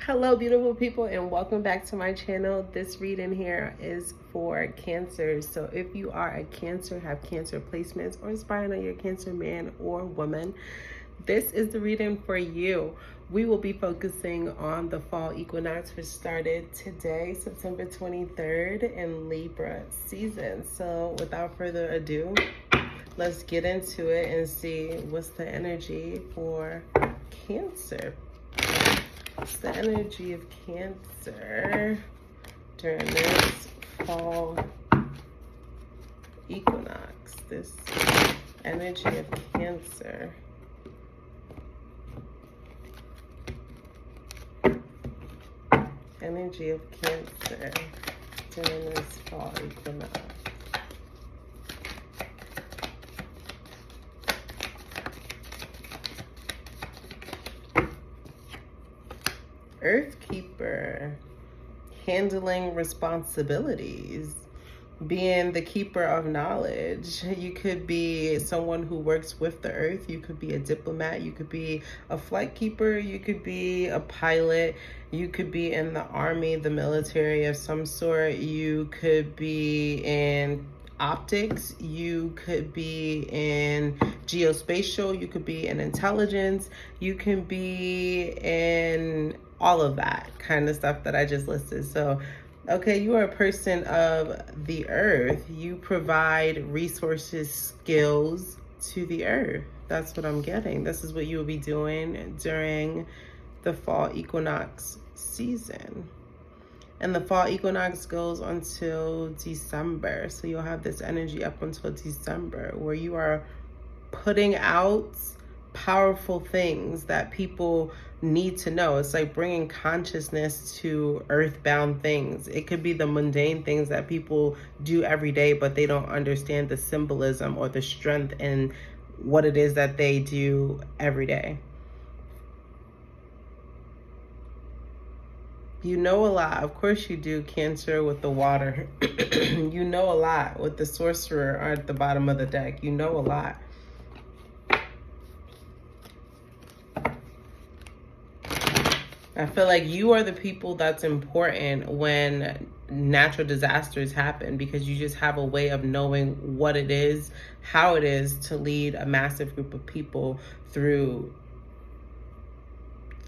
Hello, beautiful people, and welcome back to my channel. This reading here is for Cancer. So if you are a Cancer, have Cancer placements, or inspiring on your Cancer man or woman, this is the reading for you. We will be focusing on the fall equinox, which started today, September 23rd, in Libra season. So without further ado, let's get into it and see what's the energy for Cancer. What's the energy of Cancer during this fall equinox? This energy of Cancer. Energy of Cancer during this fall equinox. Earth Keeper, handling responsibilities, being the keeper of knowledge. You could be someone who works with the earth. You could be a diplomat. You could be a flight keeper. You could be a pilot. You could be in the army, the military of some sort. You could be in optics. You could be in geospatial. You could be in intelligence. You can be in all of that kind of stuff that I just listed. So okay, you are a person of the earth. You provide resources, skills to the earth. That's what I'm getting. This is what you will be doing during the fall equinox season. And the fall equinox goes until December. So you'll have this energy up until December where you are putting out powerful things that people need to know. It's like bringing consciousness to earthbound things. It could be the mundane things that people do every day, but they don't understand the symbolism or the strength in what it is that they do every day. You know a lot. Of course you do, Cancer, with the water. You know a lot with the sorcerer at the bottom of the deck. You know a lot. I feel like you are the people that's important when natural disasters happen, because you just have a way of knowing what it is, how it is to lead a massive group of people through.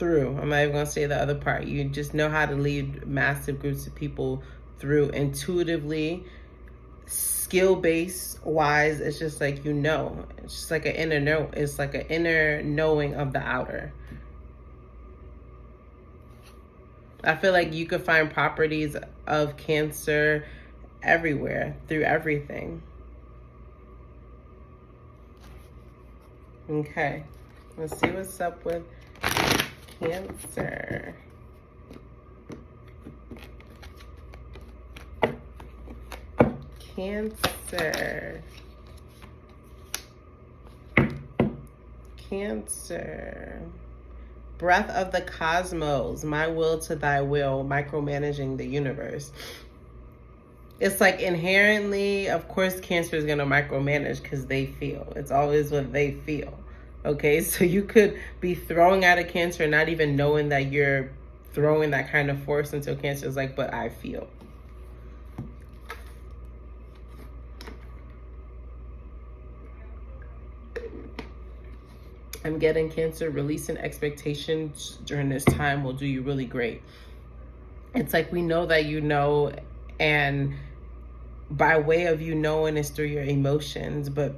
I'm not even gonna say the other part. You just know how to lead massive groups of people through intuitively, skill-based wise. It's just like, you know, it's just like an inner know. It's like an inner knowing of the outer. I feel like you could find properties of Cancer everywhere, through everything. Okay, let's see what's up with Cancer. Cancer. Cancer. Breath of the cosmos, my will to thy will, micromanaging the universe. It's like inherently, of course, Cancer is going to micromanage because they feel. It's always what they feel. Okay, so you could be throwing out a Cancer, not even knowing that you're throwing that kind of force until Cancer is like, but I feel. I'm getting Cancer, releasing expectations during this time will do you really great. It's like we know that you know, and by way of you knowing is through your emotions, but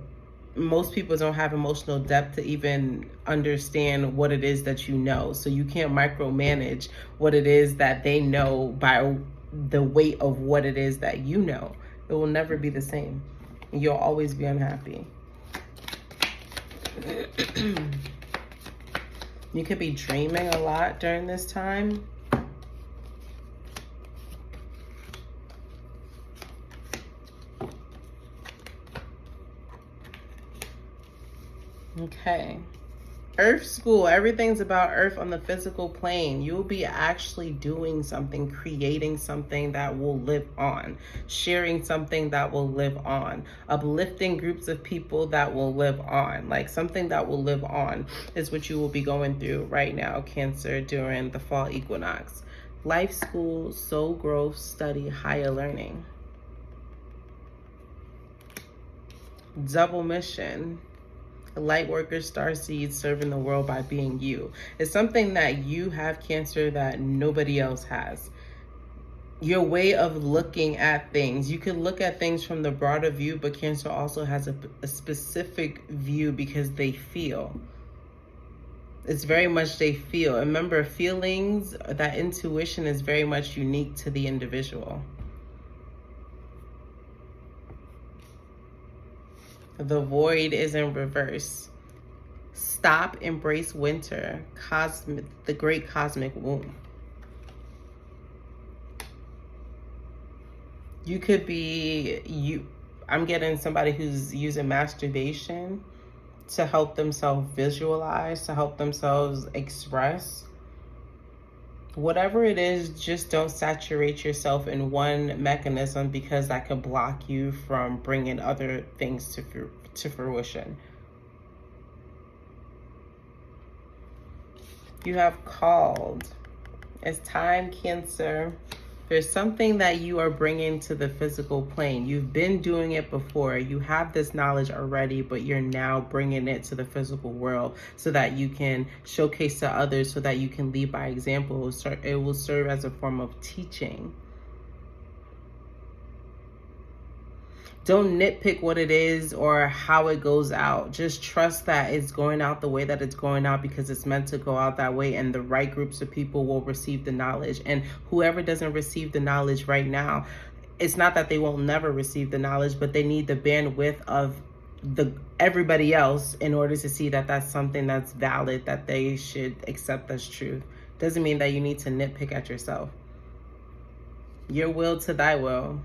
most people don't have emotional depth to even understand what it is that you know. So you can't micromanage what it is that they know by the weight of what it is that you know. It will never be the same. You'll always be unhappy. You could be dreaming a lot during this time. Okay. Earth school, everything's about earth on the physical plane. You'll be actually doing something, creating something that will live on, sharing something that will live on, uplifting groups of people that will live on. Like something that will live on is what you will be going through right now, Cancer, during the fall equinox. Life school, soul growth, study, higher learning. Double mission. Light worker, star seed, serving the world by being you. It's something that you have, Cancer, that nobody else has. Your way of looking at things. You can look at things from the broader view, but Cancer also has a specific view because they feel. It's very much they feel. Remember, feelings, that intuition is very much unique to the individual. The void is in reverse. Stop, embrace winter, the great cosmic womb. You could be, I'm getting somebody who's using masturbation to help themselves visualize, to help themselves express. Whatever it is, just don't saturate yourself in one mechanism because that could block you from bringing other things to fruition. You have called. It's time, Cancer. There's something that you are bringing to the physical plane. You've been doing it before. You have this knowledge already, but you're now bringing it to the physical world so that you can showcase to others, so that you can lead by example. It will serve as a form of teaching. Don't nitpick what it is or how it goes out. Just trust that it's going out the way that it's going out because it's meant to go out that way, and the right groups of people will receive the knowledge. And whoever doesn't receive the knowledge right now, it's not that they will never receive the knowledge, but they need the bandwidth of everybody else in order to see that that's something that's valid, that they should accept as truth. Doesn't mean that you need to nitpick at yourself. Your will to thy will.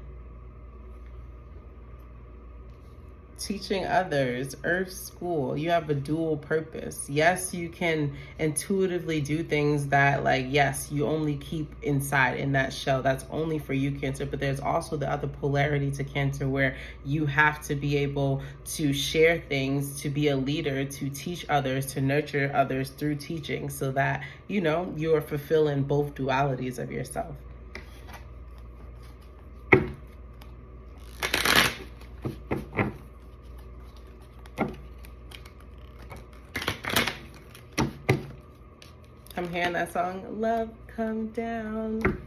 Teaching others, earth school. You have a dual purpose. Yes, you can intuitively do things that, like, yes, you only keep inside in that shell. That's only for you, Cancer. But there's also the other polarity to Cancer where you have to be able to share things, to be a leader, to teach others, to nurture others through teaching, so that, you know, you are fulfilling both dualities of yourself. I'm hearing that song, love come down.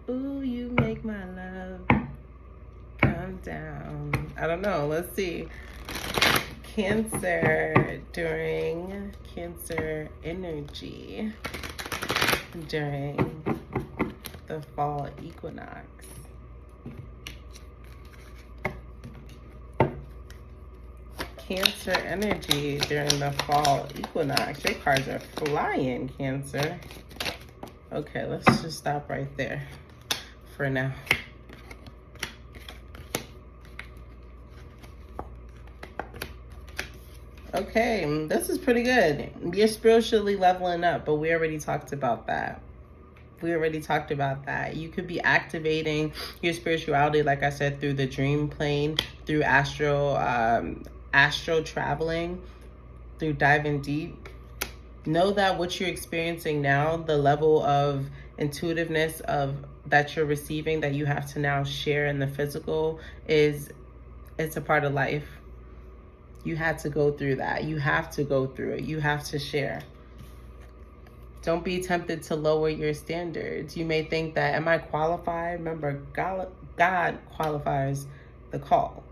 Ooh, you make my love come down. I don't know, let's see. Cancer, during Cancer energy, during the fall equinox. Cancer energy during the fall equinox. Your cards are flying, Cancer. Okay, let's just stop right there for now. Okay, this is pretty good. You're spiritually leveling up, but we already talked about that. You could be activating your spirituality, like I said, through the dream plane, through astral traveling, through diving deep. Know that what you're experiencing now, the level of intuitiveness that you're receiving, that you have to now share in the physical, it's a part of life. You had to go through that. You have to go through it. You have to share. Don't be tempted to lower your standards. You may think that, am I qualified? Remember, God qualifies the call.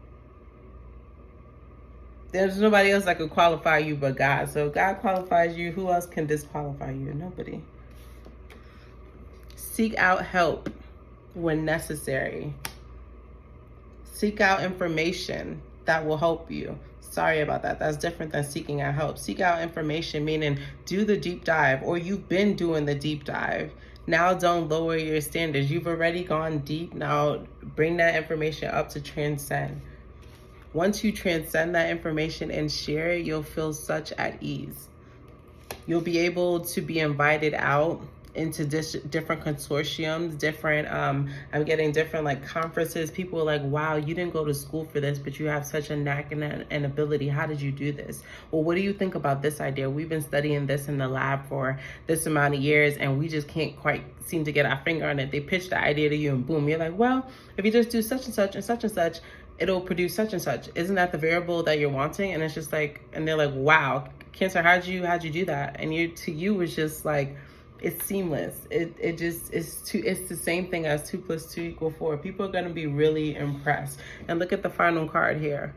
There's nobody else that could qualify you but God. So if God qualifies you, who else can disqualify you? Nobody. Seek out help when necessary. Seek out information that will help you. Sorry about that. That's different than seeking out help. Seek out information, meaning do the deep dive, or you've been doing the deep dive. Now don't lower your standards. You've already gone deep. Now bring that information up to transcend. Once you transcend that information and share it, you'll feel such at ease. You'll be able to be invited out into different consortiums, different, I'm getting different like conferences. People are like, wow, you didn't go to school for this, but you have such a knack and an ability. How did you do this? Well, what do you think about this idea? We've been studying this in the lab for this amount of years and we just can't quite seem to get our finger on it. They pitch the idea to you and boom, you're like, well, if you just do such and such and such and such, it'll produce such and such. Isn't that the variable that you're wanting? And it's just like, and they're like, wow, Cancer, how'd you do that? And to you was just like, it's seamless. It just it's the same thing as 2 + 2 = 4. People are gonna be really impressed. And look at the final card here.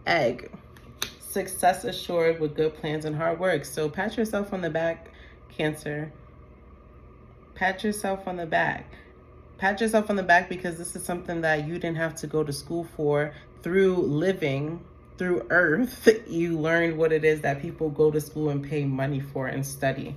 Egg. Success assured with good plans and hard work. So pat yourself on the back, Cancer. Pat yourself on the back. Pat yourself on the back because this is something that you didn't have to go to school for. Through living through Earth, you learned what it is that people go to school and pay money for and study.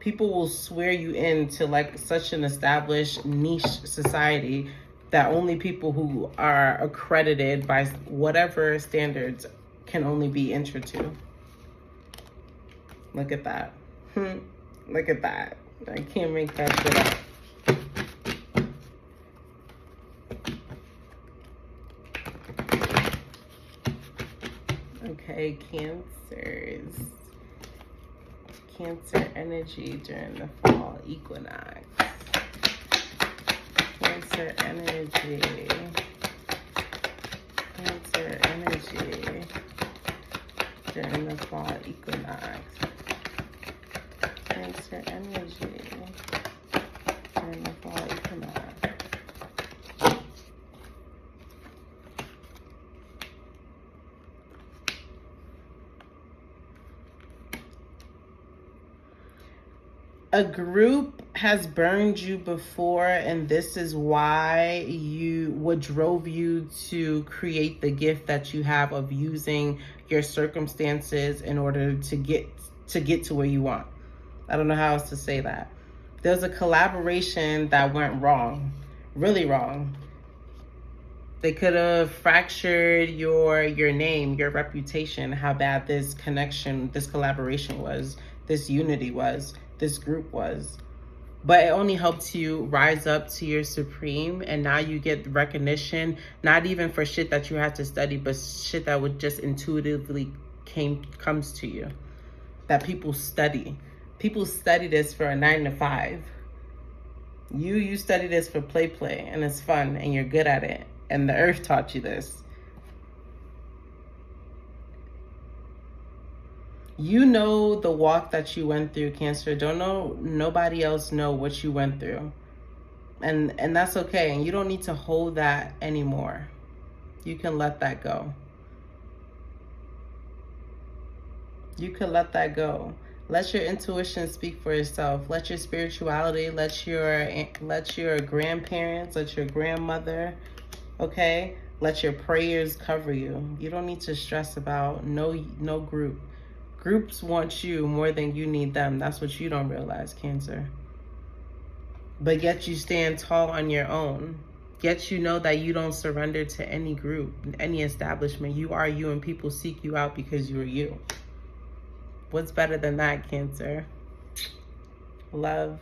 People will swear you into like such an established niche society that only people who are accredited by whatever standards can only be entered to. Look at that. Look at that. I can't make that shit up. Okay, Cancers. Cancer energy during the fall equinox. Cancer energy. Cancer energy during the fall equinox. Cancer energy during the fall equinox. A group has burned you before, and this is why what drove you to create the gift that you have of using your circumstances in order to get to where you want. I don't know how else to say that. There's a collaboration that went wrong, really wrong. They could have fractured your name, your reputation, how bad this connection, this collaboration was, this unity was, this group was. But it only helped you rise up to your supreme, and now you get recognition, not even for shit that you had to study, but shit that would just intuitively comes to you. That people study. People study this for a 9 to 5. You study this for play, and it's fun, and you're good at it. And the earth taught you this. You know the walk that you went through, Cancer. Nobody else know what you went through. And that's okay. And you don't need to hold that anymore. You can let that go. You can let that go. Let your intuition speak for itself. Let your spirituality, let your grandparents, let your grandmother, okay? Let your prayers cover you. You don't need to stress about no group. Groups want you more than you need them. That's what you don't realize, Cancer. But yet you stand tall on your own. Yet you know that you don't surrender to any group, any establishment. You are you, and people seek you out because you are you. What's better than that, Cancer? Love.